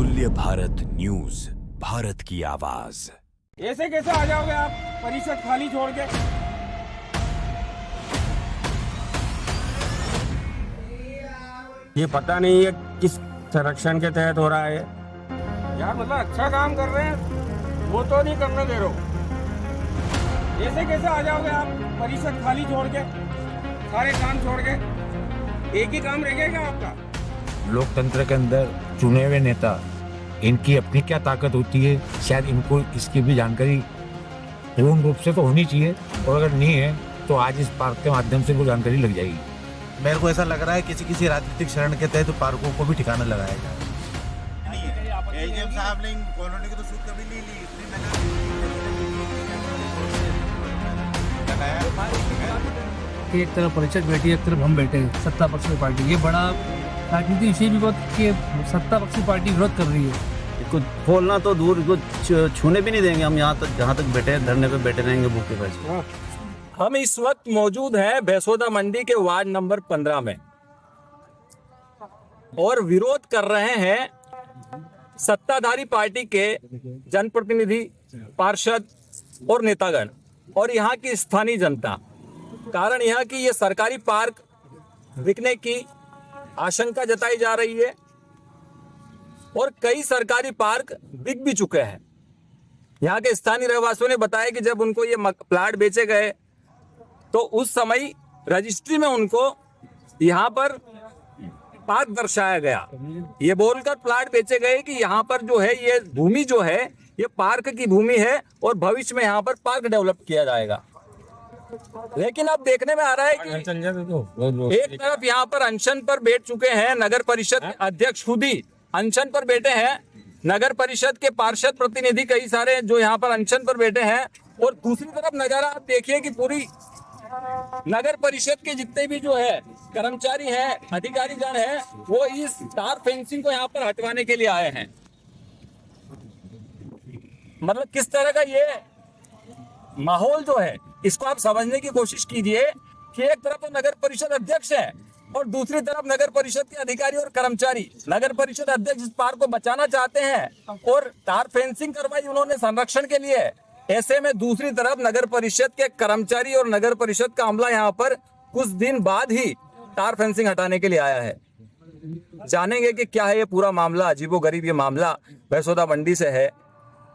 तुल्य भारत न्यूज, भारत की आवाज। ऐसे कैसे आ जाओगे आप परिषद खाली छोड़ के? ये पता नहीं है किस संरक्षण के तहत हो रहा है। यार मतलब अच्छा काम कर रहे हैं वो तो नहीं करने दे रहे हो। ऐसे कैसे आ जाओगे आप परिषद खाली छोड़ के, सारे काम छोड़ के? एक ही काम रह गया क्या आपका? लोकतंत्र के अंदर चुने हुए नेता, इनकी अपनी क्या ताकत होती है, शायद इनको इसकी भी जानकारी पूर्ण रूप से तो होनी चाहिए, और अगर नहीं है तो आज इस पार्क के माध्यम से वो जानकारी लग जाएगी। मेरे को ऐसा लग रहा है किसी किसी राजनीतिक शरण के तहत पार्कों को भी ठिकाना लगाया जाए। एजीएम साहब ने कॉलोनी की तो सूद कभी नहीं ली, कि एक तरफ परिषद बैठी है, एक तरफ हम बैठे हैं, सत्ता पक्ष की पार्टी। ये बड़ा राजनीति विषय भी बहुत कि सत्ता पक्ष की पार्टी विरोध कर रही है। इसको खोलना तो दूर, इसको छूने भी नहीं देंगे हम। यहाँ तक जहाँ तक बैठे हैं, धरने पे बैठे रहेंगे भूखे पैसे। हम इस वक्त मौजूद हैं भैंसोदा मंडी के वार्ड नंबर 15 में और विरोध कर रहे हैं सत्ताधारी पार्टी के जनप्रतिनिधि, पार्षद और नेतागण और यहाँ की स्थानीय जनता। कारण यह कि ये सरकारी पार्क बिकने की आशंका जताई जा रही है और कई सरकारी पार्क बिक भी चुके हैं। यहाँ के स्थानीय रहवासियों ने बताया कि जब उनको ये प्लाट बेचे गए तो उस समय रजिस्ट्री में उनको यहाँ पर पार्क दर्शाया गया, ये बोलकर प्लाट बेचे गए कि यहाँ पर जो है ये भूमि जो है ये पार्क की भूमि है और भविष्य में यहाँ पर पार्क डेवलप किया जाएगा। लेकिन अब देखने में आ रहा है कि एक तरफ यहाँ पर अनशन पर बैठ चुके हैं नगर परिषद के अध्यक्ष, खुद ही अनशन पर बैठे हैं, नगर परिषद के पार्षद प्रतिनिधि कई सारे जो यहाँ पर अनशन पर बैठे हैं, और दूसरी तरफ नजारा आप देखिए कि पूरी नगर परिषद के जितने भी जो है कर्मचारी हैं, अधिकारी गण हैं, वो इस तार फेंसिंग को यहाँ पर हटवाने के लिए आए हैं। मतलब किस तरह का ये माहौल जो है इसको आप समझने की कोशिश कीजिए कि एक तरफ तो नगर परिषद अध्यक्ष है और दूसरी तरफ नगर परिषद के अधिकारी और कर्मचारी। नगर परिषद अध्यक्ष इस पार्क को बचाना चाहते हैं और तार फेंसिंग करवाई उन्होंने संरक्षण के लिए। ऐसे में दूसरी तरफ नगर परिषद के कर्मचारी और नगर परिषद का अमला यहाँ पर कुछ दिन बाद ही तार फेंसिंग हटाने के लिए आया है। जानेंगे कि क्या है ये पूरा मामला। अजीबोगरीब ये मामला भैंसोदा मंडी से है।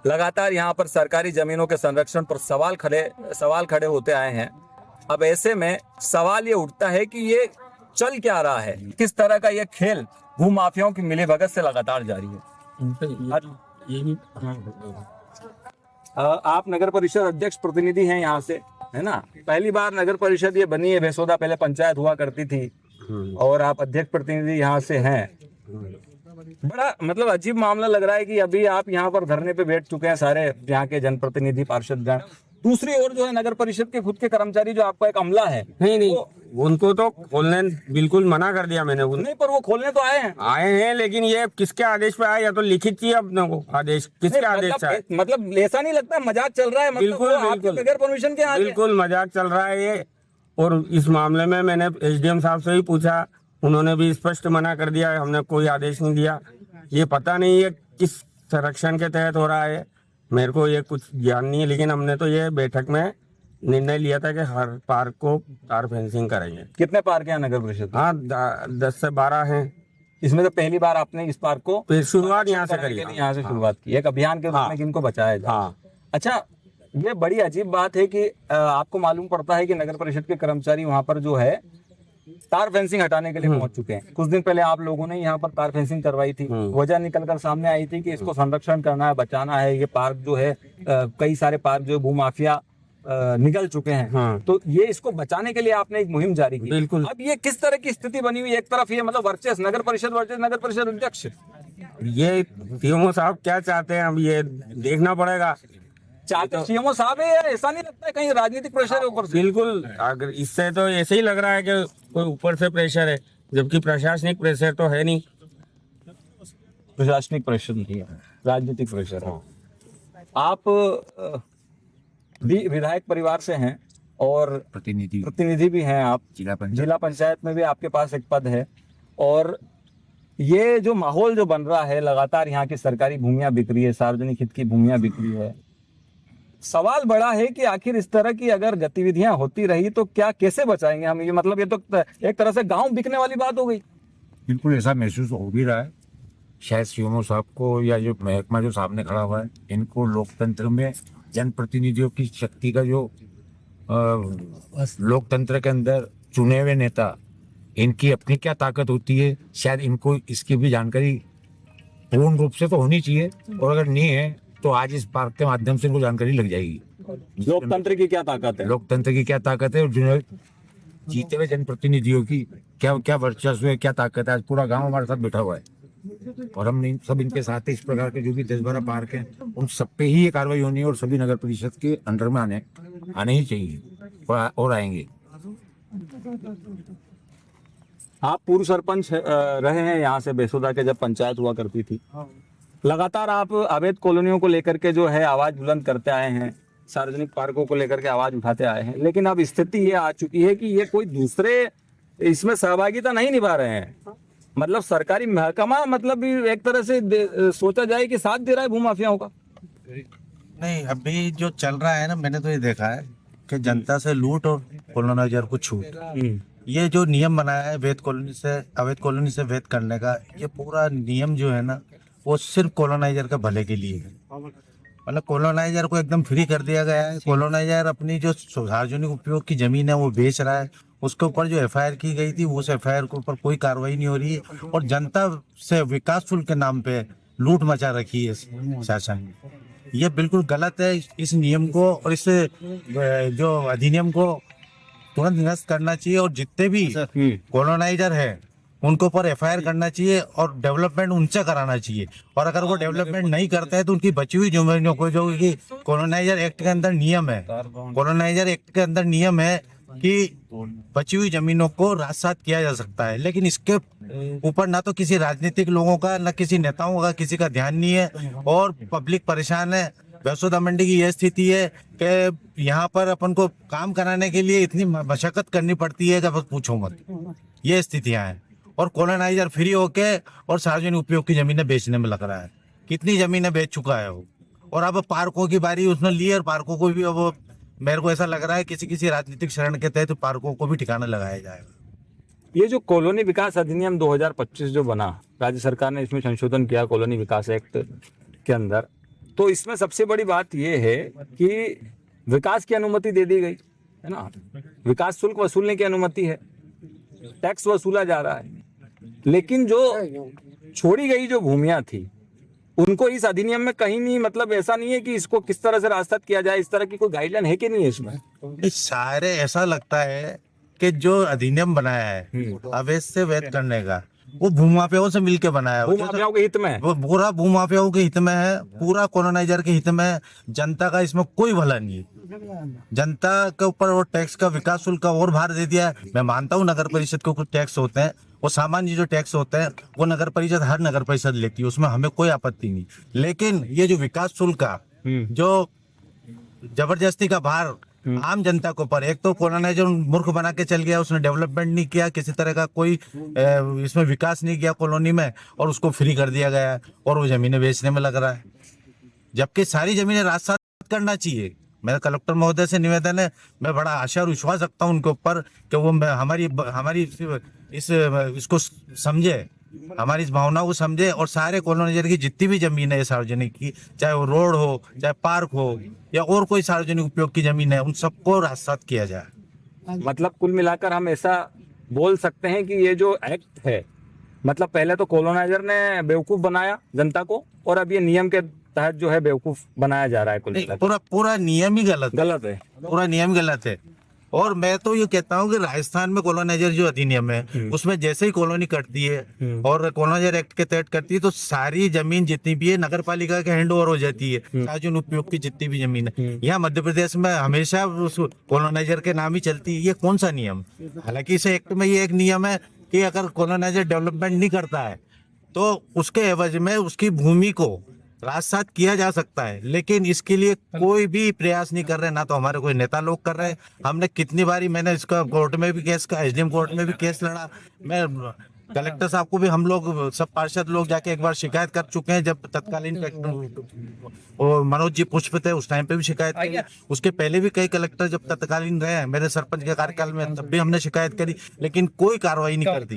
लगातार यहाँ पर सरकारी जमीनों के संरक्षण पर सवाल खड़े होते आए हैं। अब ऐसे में सवाल ये उठता है कि ये चल क्या रहा है, किस तरह का ये खेल भूमाफियाओं की मिलीभगत से लगातार जारी है। आप नगर परिषद अध्यक्ष प्रतिनिधि हैं यहाँ से, है ना? पहली बार नगर परिषद ये बनी है भैंसोदा, पहले पंचायत हुआ करती थी और आप अध्यक्ष प्रतिनिधि यहाँ से हैं। बड़ा मतलब अजीब मामला लग रहा है कि अभी आप यहाँ पर धरने पे बैठ चुके हैं सारे यहाँ के जनप्रतिनिधि, पार्षदगण। दूसरी ओर जो है नगर परिषद के खुद के कर्मचारी जो आपका एक अमला है। नहीं, उनको तो खोलने बिल्कुल मना कर दिया मैंने। नहीं, पर वो खोलने तो आए हैं। लेकिन ये किसके आदेश पे आया, या तो लिखित चाहिए अपने को आदेश, किसके आदेश से? मतलब ऐसा नहीं लगता मजाक चल रहा है? बिल्कुल बगैर परमिशन के बिल्कुल मजाक चल रहा है ये। और इस मामले में मैंने एसडीएम साहब से ही पूछा, उन्होंने भी स्पष्ट मना कर दिया, हमने कोई आदेश नहीं दिया। ये पता नहीं है किस संरक्षण के तहत हो रहा है, मेरे को ये कुछ ज्ञान नहीं है। लेकिन हमने तो ये बैठक में निर्णय लिया था कि हर पार्क को तार फेंसिंग करेंगे। कितने पार्क हैं नगर परिषद? हाँ, 10 से 12 हैं। इसमें तो पहली बार आपने इस पार्क को शुरुआत यहाँ से करी, यहाँ से शुरुआत की, एक अभियान के रूप में इनको बचाया जाए। हाँ। अच्छा, ये बड़ी अजीब बात है कि आपको मालूम पड़ता है कि नगर परिषद के कर्मचारी वहाँ पर जो है तार फेंसिंग हटाने के लिए पहुंच चुके हैं। कुछ दिन पहले आप लोगों ने यहाँ पर तार फेंसिंग करवाई थी। वजह निकलकर सामने आई थी कि इसको संरक्षण करना है, बचाना है। ये पार्क जो है कई सारे पार्क जो भूमाफिया निकल चुके हैं, तो ये इसको बचाने के लिए आपने एक मुहिम जारी की। बिल्कुल। अब ये किस तरह की स्थिति बनी हुई? एक तरफ ये मतलब वर्चस्व नगर परिषद अध्यक्ष, ये सीएमओ साहब क्या चाहते हैं अब ये देखना पड़ेगा। सीएमओ साहब है, ऐसा नहीं लगता है कहीं राजनीतिक प्रेशर है ऊपर से? बिल्कुल, अगर इससे तो ऐसे ही लग रहा है कि कोई ऊपर से प्रेशर है, जबकि प्रशासनिक प्रेशर तो है नहीं। प्रशासनिक प्रेशर नहीं है, राजनीतिक प्रेशर है। आप भी विधायक परिवार से हैं और प्रतिनिधि भी हैं आप। जिला पंचायत में भी आपके पास एक पद है और ये जो माहौल जो बन रहा है, लगातार यहाँ की सरकारी भूमियां बिक रही है, सार्वजनिक हित की भूमियां बिक रही है, सवाल बड़ा है कि आखिर इस तरह की अगर गतिविधियां होती रही तो क्या, कैसे बचाएंगे हम? ये मतलब ये तो एक तरह से गांव बिकने वाली बात हो गई। बिल्कुल ऐसा महसूस हो भी रहा है। शायद सीएमओ साहब को या जो महकमा जो सामने खड़ा हुआ है, इनको लोकतंत्र में जनप्रतिनिधियों की शक्ति का जो लोकतंत्र के अंदर चुने हुए नेता, इनकी अपनी क्या ताकत होती है, शायद इनको इसकी भी जानकारी पूर्ण रूप से तो होनी चाहिए, और अगर नहीं है तो आज इस पार्क के माध्यम से इनको जानकारी लग जाएगी। लोकतंत्र की क्या ताकत है, लोकतंत्र की क्या ताकत है, और जो जीते हुए जनप्रतिनिधियों की क्या क्या वर्चस्व है, क्या ताकत है। आज पूरा गांव हमारे साथ बैठा हुआ है और हम सब इनके साथ इस प्रकार के जो भी 10-12 पार्क हैं, उन सब पे ही ये कार्रवाई होनी है और सभी नगर परिषद के अंडर में आने ही चाहिए और आएंगे। आप पूर्व सरपंच रहे हैं यहाँ से, बेसोदा के जब पंचायत हुआ करती थी, लगातार आप अवैध कॉलोनियों को लेकर के जो है आवाज बुलंद करते आए हैं, सार्वजनिक पार्कों को लेकर के आवाज उठाते आए हैं, लेकिन अब स्थिति ये आ चुकी है कि ये कोई दूसरे इसमें सहभागिता नहीं निभा रहे हैं। मतलब सरकारी महकमा मतलब एक तरह से सोचा जाए कि साथ दे रहा है भूमाफियाओं का। नहीं, अभी जो चल रहा है ना, मैंने तो ये देखा है कि जनता से लूट और कॉलोनाइजर को छूट, ये जो नियम बनाया है अवैध कॉलोनी से वैध करने का, ये पूरा नियम जो है ना, वो सिर्फ कॉलोनाइजर के भले के लिए है। मतलब कॉलोनाइजर को एकदम फ्री कर दिया गया है। कॉलोनाइजर अपनी जो सार्वजनिक उपयोग की जमीन है वो बेच रहा है। उसके ऊपर जो एफआईआर की गई थी, उस एफआईआर के ऊपर कोई कार्रवाई नहीं हो रही है और जनता से विकास शुल्क के नाम पे लूट मचा रखी है शासन ने। ये बिल्कुल गलत है। इस नियम को और इस जो अधिनियम को तुरंत निरस्त करना चाहिए और जितने भी कॉलोनाइजर है उनके ऊपर एफआईआर करना चाहिए और डेवलपमेंट उनसे कराना चाहिए। और अगर वो डेवलपमेंट नहीं करते हैं तो उनकी बची हुई जमीनों को, जो कि कॉलोनाइजर एक्ट के अंदर नियम है, कॉलोनाइजर एक्ट के अंदर नियम है कि बची हुई जमीनों को राजसात किया जा सकता है, लेकिन इसके ऊपर ना तो किसी राजनीतिक लोगों का, ना किसी नेताओं का किसी का ध्यान नहीं है और पब्लिक परेशान है। बेसोदा मंडी की यह स्थिति है कि यहाँ पर अपन को काम कराने के लिए इतनी मशक्कत करनी पड़ती है कि बस पूछो मत। ये स्थितियां हैं और कॉलोनाइजर फ्री होके और सार्वजनिक उपयोग की जमीनें बेचने में लग रहा है। कितनी जमीनें बेच चुका है वो, और अब पार्कों की बारी उसने ली और पार्कों को भी अब मेरे को ऐसा लग रहा है किसी राजनीतिक शरण के तहत पार्कों को भी ठिकाना लगाया जाएगा। ये जो कॉलोनी विकास अधिनियम 2025 जो बना, राज्य सरकार ने इसमें संशोधन किया कॉलोनी विकास एक्ट के अंदर, तो इसमें सबसे बड़ी बात ये है कि विकास की अनुमति दे दी गई है ना, विकास शुल्क वसूलने की अनुमति है, टैक्स वसूला जा रहा है, लेकिन जो छोड़ी गई जो भूमियां थी उनको इस अधिनियम में कहीं नहीं, मतलब ऐसा नहीं है कि इसको किस तरह से राजसात किया जाए, इस तरह की कोई गाइडलाइन है कि नहीं है इसमें? इस सारे ऐसा लगता है कि जो अधिनियम बनाया है अवैध से वैध करने का, वो भूमाफियाओं से मिलके बनाया है। भूमाफियाओं के हित में है, वो पूरा भूमाफियाओं के हित में है, पूरा कॉलोनाइजर के हित में है। जनता का इसमें कोई भला नहीं है। जनता के ऊपर वो टैक्स का, विकास शुल्क का और भार दे दिया है। मैं मानता हूँ नगर परिषद के कुछ टैक्स होते हैं, वो सामान्य जो टैक्स होते हैं वो नगर परिषद, हर नगर परिषद लेती है, उसमें हमें कोई आपत्ति नहीं। लेकिन ये जो विकास शुल्क का जो जबरदस्ती का भार आम जनता के ऊपर, एक तो कॉलोनाइजर मूर्ख बना के चल गया, उसने डेवलपमेंट नहीं किया, किसी तरह का कोई इसमें विकास नहीं किया कॉलोनी में, और उसको फ्री कर दिया गया है और वो जमीनें बेचने में लग रहा है, जबकि सारी जमीनें राजसात करना चाहिए। मेरा कलेक्टर महोदय से निवेदन है, मैं बड़ा आशा और विश्वास रखता हूँ उनके ऊपर कि वो हमारी इसको समझे, हमारी इस भावनाओं को समझे और सारे कॉलोनाइजर की जितनी भी जमीन है सार्वजनिक की, चाहे वो रोड हो, चाहे पार्क हो या और कोई सार्वजनिक उपयोग की जमीन है, उन सबको राजसात किया जाए। मतलब कुल मिलाकर हम ऐसा बोल सकते हैं कि ये जो एक्ट है, मतलब पहले तो कॉलोनाइजर ने बेवकूफ बनाया जनता को और अब ये नियम के तहत जो है बेवकूफ बनाया जा रहा है। कुल मिलाकर पूरा नियम ही गलत है, पूरा नियम गलत है। और मैं तो ये कहता हूँ कि राजस्थान में कॉलोनाइजर जो अधिनियम है उसमें जैसे ही कॉलोनी कटती है और कॉलोनाइजर एक्ट के तहत करती है तो सारी जमीन जितनी भी है नगर पालिका के हैंड ओवर हो जाती है, सार्वजनिक उपयोग की जितनी भी जमीन है। यहाँ मध्य प्रदेश में हमेशा कॉलोनाइजर के नाम ही चलती है। ये कौन सा नियम? हालांकि इस एक्ट में ये एक नियम है कि अगर कॉलोनाइजर डेवलपमेंट नहीं करता है तो उसके एवज में उसकी भूमि को राजसात किया जा सकता है, लेकिन इसके लिए कोई भी प्रयास नहीं कर रहे, ना तो हमारे कोई नेता लोग कर रहे हैं। हमने कितनी बारी, मैंने इसका कोर्ट में भी केस का, एसडीएम कोर्ट में भी केस लड़ा, मैं कलेक्टर साहब को भी हम लोग सब पार्षद लोग जाके एक बार शिकायत कर चुके हैं। जब तत्कालीन और मनोज जी पुष्प थे उस टाइम पे भी शिकायत करी। उसके पहले भी कई कलेक्टर जब तत्कालीन रहे हैं मेरे सरपंच के कार्यकाल में, तब भी हमने शिकायत करी, लेकिन कोई कार्रवाई नहीं करती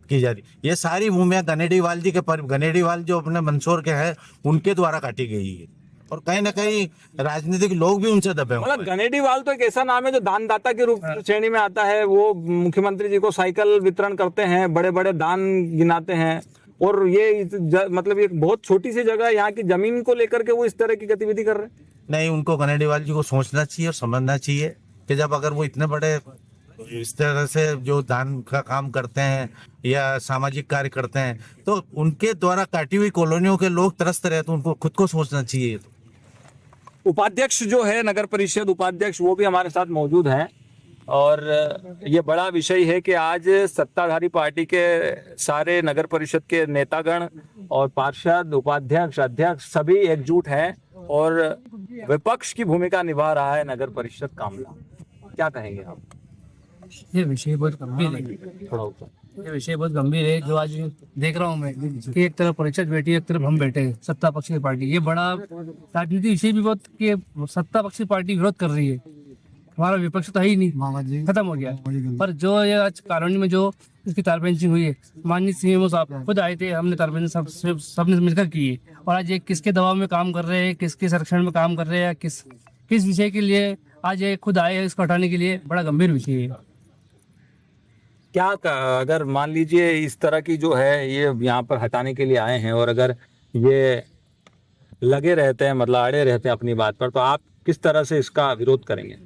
की जा रही। ये सारी भूमियां गनेडीवाल जी के गनेडीवाल जो अपने मंदसौर के हैं उनके द्वारा काटी गई है, और कहीं ना कहीं राजनीतिक लोग भी उनसे दबे हुए हैं। मतलब गनेडीवाल तो एक ऐसा नाम है जो दानदाता के रूप श्रेणी में आता है। वो मुख्यमंत्री जी को साइकिल वितरण करते हैं, बड़े बड़े दान गिनाते हैं, और ये मतलब एक बहुत छोटी सी जगह यहाँ की जमीन को लेकर के वो इस तरह की गतिविधि कर रहे हैं। नहीं, उनको गनेडीवाल जी को सोचना चाहिए और समझना चाहिए कि जब अगर वो इतने बड़े इस तरह से जो दान का काम करते हैं या सामाजिक कार्य करते हैं, तो उनके द्वारा काटी हुई कॉलोनियों के लोग तरसते रहे, तो उनको खुद को सोचना चाहिए। उपाध्यक्ष जो है नगर परिषद उपाध्यक्ष वो भी हमारे साथ मौजूद हैं, और ये बड़ा विषय है कि आज सत्ताधारी पार्टी के सारे नगर परिषद के नेतागण और पार्षद उपाध्यक्ष अध्यक्ष सभी एकजुट हैं और विपक्ष की भूमिका निभा रहा है नगर परिषद कामला। क्या कहेंगे आप? ये विषय बहुत गंभीर है, थोड़ा ऊपर। ये विषय बहुत गंभीर है जो आज देख रहा हूँ मैं कि एक तरफ परिषद बैठी है, एक तरफ हम बैठे हैं सत्ता पक्ष की पार्टी। ये बड़ा राजनीति विषय भी बहुत कि सत्ता पक्ष की पार्टी विरोध कर रही है। हमारा विपक्ष तो है ही नहीं, खत्म हो गया। पर जो ये आज कॉलोनी में जो इसकी तारपेंचिंग हुई है, माननीय सीएमओ साहब खुद आए थे, हमने तारपेंचिंग सबने मिलकर की है। और आज ये किसके दबाव में काम कर रहे हैं, किसके संरक्षण में काम कर रहे हैं, किस विषय के लिए आज ये खुद आए हैं इसको हटाने के लिए, बड़ा गंभीर विषय है। क्या अगर मान लीजिए इस तरह की जो है ये यहाँ पर हटाने के लिए आए हैं और अगर ये लगे रहते हैं, मतलब अड़े रहते हैं अपनी बात पर, तो आप किस तरह से इसका विरोध करेंगे?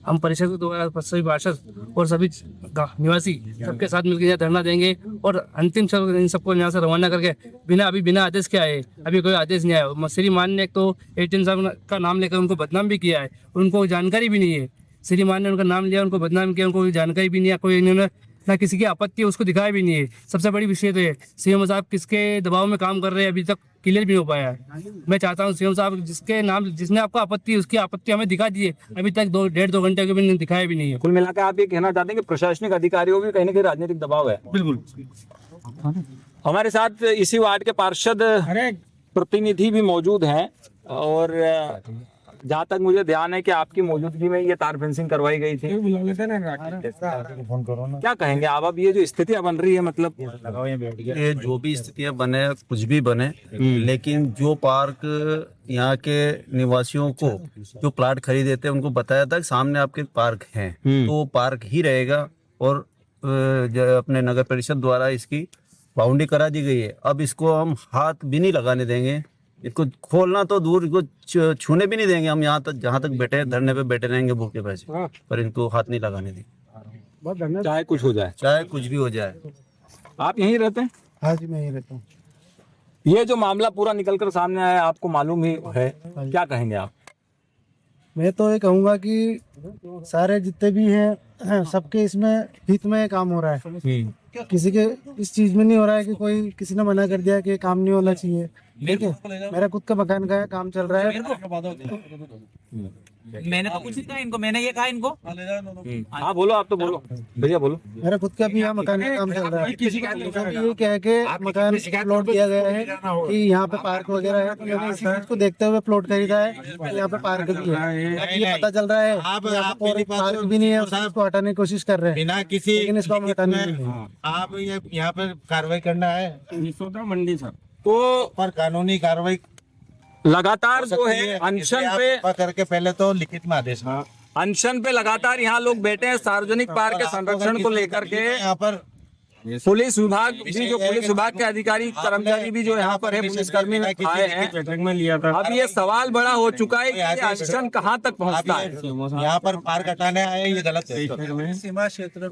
हम परिषद के द्वारा सभी पार्षद और सभी निवासी सबके साथ मिलकर यहाँ धरना देंगे और अंतिम इन सबको यहाँ से रवाना करके बिना आदेश के आए। अभी कोई आदेश नहीं आया। श्रीमान ने एक तो एटीएम साहब का नाम लेकर उनको बदनाम भी किया है, उनको जानकारी भी नहीं है। श्रीमान ने उनका नाम लिया, उनको बदनाम किया, उनको जानकारी भी नहीं है, कोई इन्होंने ना किसी की आपत्ति उसको दिखाया भी नहीं है। सबसे बड़ी विषय तो है सीएम साहब किसके दबाव में काम कर रहे हैं, अभी तक क्लियर भी नहीं हो पाया है। मैं चाहता हूँ सीएम साहब जिसने आपको आपत्ति उसकी आपत्ति हमें दिखा दीजिए। अभी तक 1.5-2 घंटे के भी दिखाया भी नहीं है। कुल मिलाकर आप ये कहना चाहते हैं कि प्रशासनिक अधिकारियों भी कहीं ना कहीं राजनीतिक दबाव है? बिल्कुल। हमारे साथ इसी वार्ड के पार्षद प्रतिनिधि भी मौजूद हैं, और जहाँ तक मुझे ध्यान है कि आपकी मौजूदगी में ये तार फेंसिंग करवाई गई थी। क्या कहेंगे आप? अब ये जो स्थितियां बन रही है, मतलब ये जो भी स्थितियां बने, कुछ भी बने, लेकिन जो पार्क यहाँ के निवासियों को जो प्लाट खरीदे थे उनको बताया था कि सामने आपके पार्क हैं, तो वो पार्क ही रहेगा। और अपने नगर परिषद द्वारा इसकी बाउंड्री करा दी गई है। अब इसको हम हाथ भी नहीं लगाने देंगे, इसको खोलना तो दूर, इसको छूने भी नहीं देंगे। हम यहाँ तक जहाँ तक बैठे धरने पे बैठे रहेंगे भूखे पैसे, पर इनको हाथ नहीं लगाने देंगे, चाहे कुछ हो जाए, चाहे कुछ भी हो जाए। आप यहीं रहते हैं? हाँ जी, मैं यहीं रहता हूँ। ये जो मामला पूरा निकलकर सामने आया आपको मालूम ही है, क्या कहेंगे आप? मैं तो ये कहूँगा कि सारे जितने भी हैं सबके इसमें हित में काम हो रहा है। किसी के इस चीज में नहीं हो रहा है कि कोई किसी ने मना कर दिया कि काम नहीं होना चाहिए। ठीक है, मेरा खुद का मकान का काम चल रहा है। मैंने तो कुछ नहीं कहा इनको, मैंने ये कहा इनको। हाँ बोलो, आप तो बोलो भैया, बोलो। मेरा खुद का भी यहाँ मकान का काम चल रहा है। ये कह के मकान प्लॉट दिया गया है कि यहाँ पे पार्क वगैरह है, तो मैंने इसी चीज को देखते हुए प्लॉट खरीदा है। यहाँ पे पार्क भी है। ये पता चल रहा है पार्क भी नहीं है, उसको हटाने की कोशिश कर रहे हैं बिना किसी, लेकिन इसको हम हटाने नहीं है। आप ये यहाँ पे कार्रवाई करना है मंडी साहब, तो पर कानूनी कार्रवाई लगातार जो है अनशन पे करके पहले तो लिखित में आदेश। अनशन पे लगातार यहाँ लोग बैठे हैं सार्वजनिक पार्क के संरक्षण को लेकर के। यहाँ पर पुलिस विभाग भी, जो पुलिस विभाग के अधिकारी कर्मचारी भी जो यहाँ पर है, पुलिसकर्मी आए हैं, बैठक में लिया था। अब ये सवाल बड़ा हो चुका है कि अनशन कहाँ तक पहुँचता है। यहाँ पर पार्क हटाने आए, ये गलत है। सीमा क्षेत्र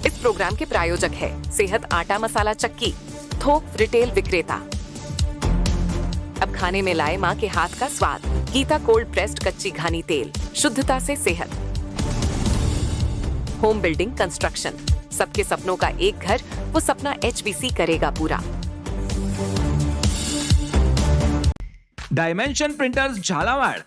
इस प्रोग्राम के प्रायोजक है सेहत आटा मसाला चक्की, थोक रिटेल विक्रेता। अब खाने में लाए माँ के हाथ का स्वाद। गीता कोल्ड प्रेस्ड कच्ची घानी तेल, शुद्धता से सेहत। होम बिल्डिंग कंस्ट्रक्शन, सबके सपनों का एक घर, वो सपना HBC करेगा पूरा। Dimension printers Jhalawar,